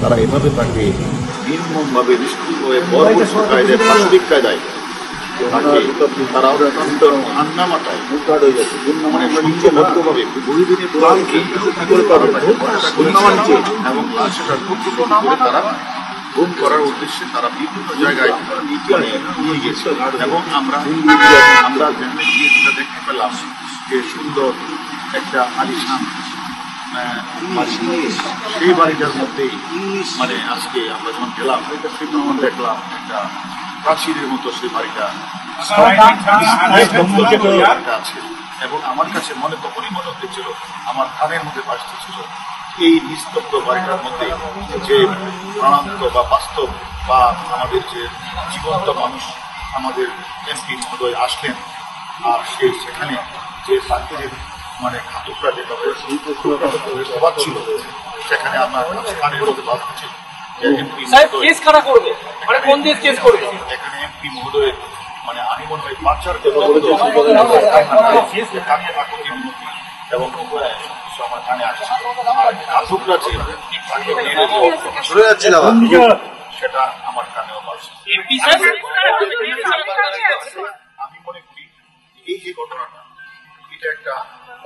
তারা এভাবে তাকে নির্মমভাবে নিষ্ঠুরভাবে বর্বর কায়দায় পাশবিক কায়দায় তারা অত্যন্ত ঠান্ডা মাথায় মানে সংঘবদ্ধভাবে এবং সেটা তারা গুম করার উদ্দেশ্যে তারা বিভিন্ন জায়গায় নিয়ে গেছে এবং আমরা গিয়ে যেটা দেখতে পেলাম যে সুন্দর একটা আলিশান সেই বাড়িটার মধ্যেই মানে আজকে আমরা যখন গেলাম তখন দেখলাম একটা প্রাচীরের মতো সেই বাড়িটা আছে এবং আমার কাছে তখনই মনে হচ্ছিল আমার কানের মধ্যে বাজতেছিল এই নিস্তব্ধ বাড়িটার মধ্যে যে প্রাণান্ত বা বাস্তব বা আমাদের যে জীবন্ত মানুষ আমাদের এমপি মহোদয় আসলেন আর সেখানে যে বাকিদের মানে ঘাতকরা যেভাবে অবাক ছিল সেখানে আমার কানের মধ্যে বাজতেছিল এখানে এমপি মহোদয়ের মানে আমি মনে হয় বাচ্চার এবং আমার কানে আসছে সেটা আমার কানেও বাজছে। আমি মনে করি এই যে ঘটনাটা এটা একটা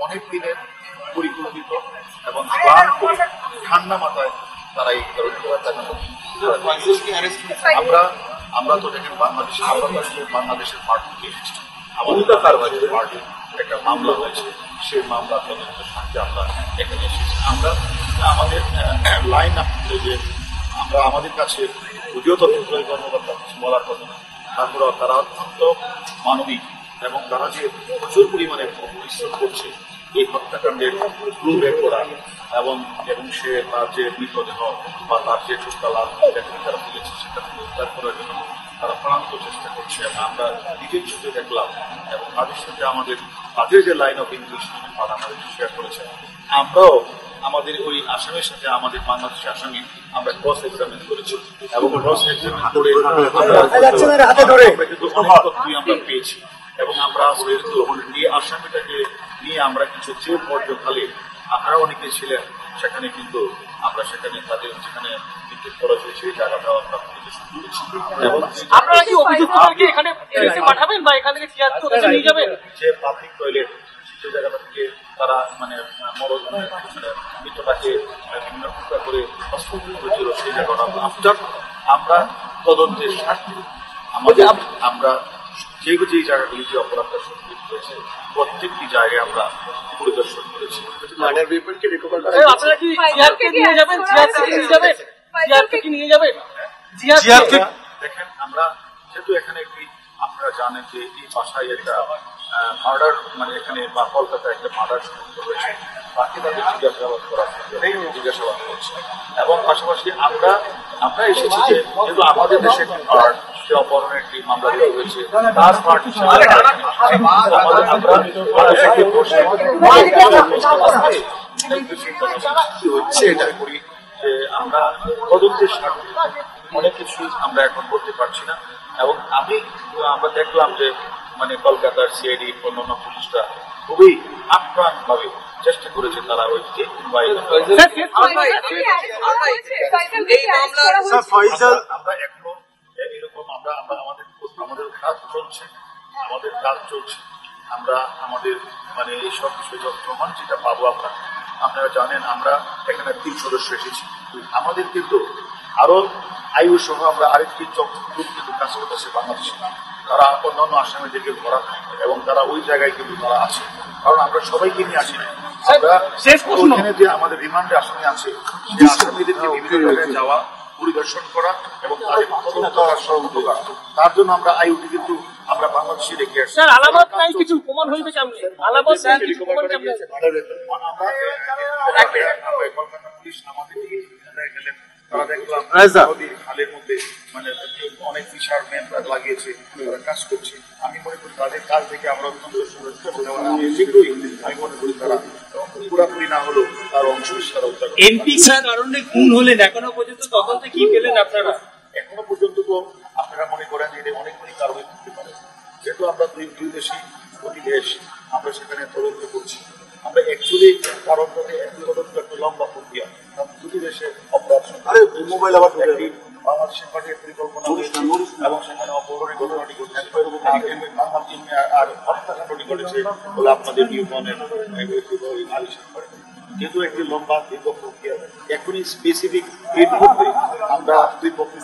অনেক দিনের পরিকল্পিত এবং প্ল্যান করে ঠান্ডা মাথায় তারা এই আমরা তো দেখেন বাংলাদেশের পার্টিকে এসেছি আমাদের পার্টি একটা মামলা হয়েছে সেই মামলা তদন্তের সাথে আমরা এখানে এসেছি আমরা আমাদের লাইন আপনি যে আমরা আমাদের কাছে যদিও তদন্ত কর্মকর্তা কিছু বলার কথা না তারপরেও তারা অত্যন্ত মানবিক এবং তারা যে প্রচুর পরিমাণে পরিশ্রম করছে এই হত্যাকাণ্ডের ক্লু বের করা এবং সে তার যে মৃতদেহ বা তার যে ছোট্টালা তারা ফেলেছে সেটা উদ্ধার করার জন্য তারা প্রাণান্ত চেষ্টা করছে এবং আমরা নিজের চোখে দেখলাম এবং তাদের সাথে তাদের যে লাইন অফ ইনভেস্টমেন্ট তারা আমাদের শেয়ার করেছে আমরাও আমাদের ওই আসামের সাথে আমাদের বাংলাদেশি আসামি আমরা ক্রস এক্সামিন করেছি এবং ক্রস এক্সামিন করে কিন্তু অনেক তথ্যই আমরা পেয়েছি এবং আমরা এই আসামিটাকে নিয়ে আমরা কিছু চেয়ে পর্যকালে আপনারা অনেকে ছিলেন সেখানে কিন্তু আমরা সেখানে তাদের যেখানে নিক্ষেপ করা হয়েছে সেই জায়গাটাও আমরা যে পাবলিক টয়লেট সেই জায়গাটা থেকে তারা মানে মৃতটাকে বিভিন্ন টুকরা করে হস্তক্ষেপ করেছিল সেই জায়গাটা আমরা তদন্তের স্বার্থে আমরা যে জায়গাগুলিতে অপরাধটা সংঘটিত হয়েছে প্রত্যেকটি জায়গায় আমরা পরিদর্শন করেছি। দেখেন আমরা যেহেতু এখানে একটি আপনারা জানেন যে এই বাসায় একটা মার্ডার মানে এখানে বা কলকাতায় একটা মার্ডার সংঘটিত হয়েছে বাকি তাদের জিজ্ঞাসাবাদ করছে এবং পাশাপাশি আমরা এসেছি যে যেহেতু আমাদের দেশে সে অপহরণের একটি মামলা হয়েছে তার পার্ট হচ্ছে এটা করি যে আমরা তদন্তের স্বার্থে অনেক কিছুই আমরা এখন করতে পারছি না এবং আমরা দেখলাম যে মানে কলকাতার সিআইডি অন্যান্য পুলিশরা খুবই আপ্রাণ ভাবে চেষ্টা করেছে তারা ওই যে আমরা এখনো এরকম আমাদের কাজ চলছে আমরা আমাদের মানে এইসব বিষয়ে প্রমাণ যেটা পাবো আপনারা জানেন আমরা এখানে 3 সদস্য এসেছি আমাদের কিন্তু আরো আয়ু সহ আমরা আরেকটি গ্রুপ কিন্তু কাজ করতেছে বাংলাদেশে তারা অন্যান্য আসামিদেরকে ধরা এবং তারা ওই জায়গায় কিন্তু তারা আছে কারণ আমরা সবাইকে নিয়ে আসি না আমরা ওইখানে যে আমাদের রিমান্ডে আসামি আছে সেই আসামিদেরকে বিভিন্ন জায়গায় যাওয়া পরিদর্শন করা এবং তাদের তদন্ত করার সহযোগিতা করা তার জন্য আমরা আইওটি কিন্তু আমরা বাংলাদেশে রেখে আসছি কিছু প্রমাণ হইবে সামনে আলামত কিছু প্রমাণ সামনে কলকাতা পুলিশ আমাদের গেলেন তারা দেখলাম খালের মধ্যে মানে অনেক ফিশারম্যান লাগিয়েছে কাজ করছে আমি মনে করি তাদের কাজ থেকে আমরা অত্যন্ত শীঘ্রই আমি মনে করি তারা পুরাপুরি না হলেও তার অংশ এমপি কারণে খুন হলেন এখনো পর্যন্ত তদন্তে কি পেলেন আপনারা এখনো পর্যন্ত তো আপনারা মনে করেন যে অনেকগুলি কারণে থাকতে পারে যেহেতু আমরা দুই দেশি প্রতি দেশ আমরা সেখানে তদন্ত করছি আমরা অ্যাকচুয়ালি কারণ তদন্ত একটা লম্বা প্রক্রিয়া দুটি দেশের অপরাধ মোবাইল আবার একটি বাংলাদেশের পার্টির পরিকল্পনা হয়েছে এবং সেখানে অপহরণের ঘটনাটি ঘটেছে আর হত্যাকাণ্ডটি ঘটেছে বলে আপনাদের নিউটনের আলোচনা করে। যেহেতু একটি লম্বা দীর্ঘ প্রক্রিয়া, এখনই স্পেসিফিক এই মুহূর্তে আমরা দুই পক্ষে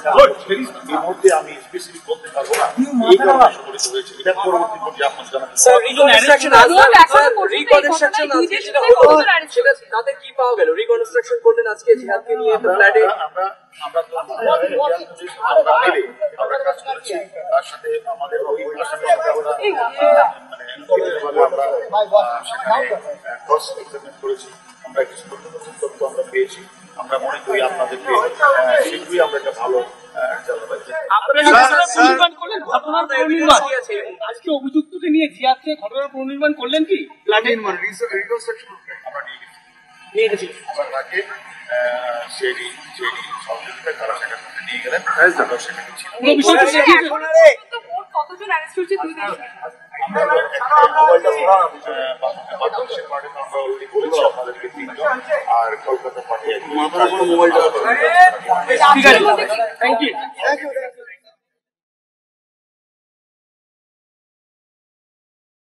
এই মুহূর্তে আমি স্পেসিফিক বলতে পারবো না এই কারণে সংঘটিত হয়েছে। এটা পরবর্তী পর্যায়ে আপনার জানাতে তাতে কি পাওয়া গেল? রিকনস্ট্রাকশন করলেন আজকে জিহাদকে নিয়ে তো ফ্ল্যাটে। আমরা মিলে আমরা কাজ করেছি, তার সাথে আমাদের ওই আসামে আমরা সেখানে ক্রস এক্সামিনেট করেছি। আমরা কিছু নতুন নতুন তথ্য আমরা পেয়েছি। আমরা মনে করি আপনাদেরকে শীঘ্রই আমরা একটা ভালো আজকে অভিযুক্তকে নিয়ে জিয়াদকে ঘটনার পুনর্নির্মাণ করলেন কি? আমরা নিয়ে গেছি। আমরা তাকে সেই সহযোগিতা তারা সেখান থেকে নিয়ে গেলেন। সেখানে ছিল কতজন অ্যারেস্ট হয়েছে দুই দেশে? বাংলাদেশের পার্টি আমরা অলরেডি বলেছি আপনাদেরকে 3 জন, আর কলকাতা পার্টি মোবাইলটা ঠিক আছে, থ্যাংক ইউ।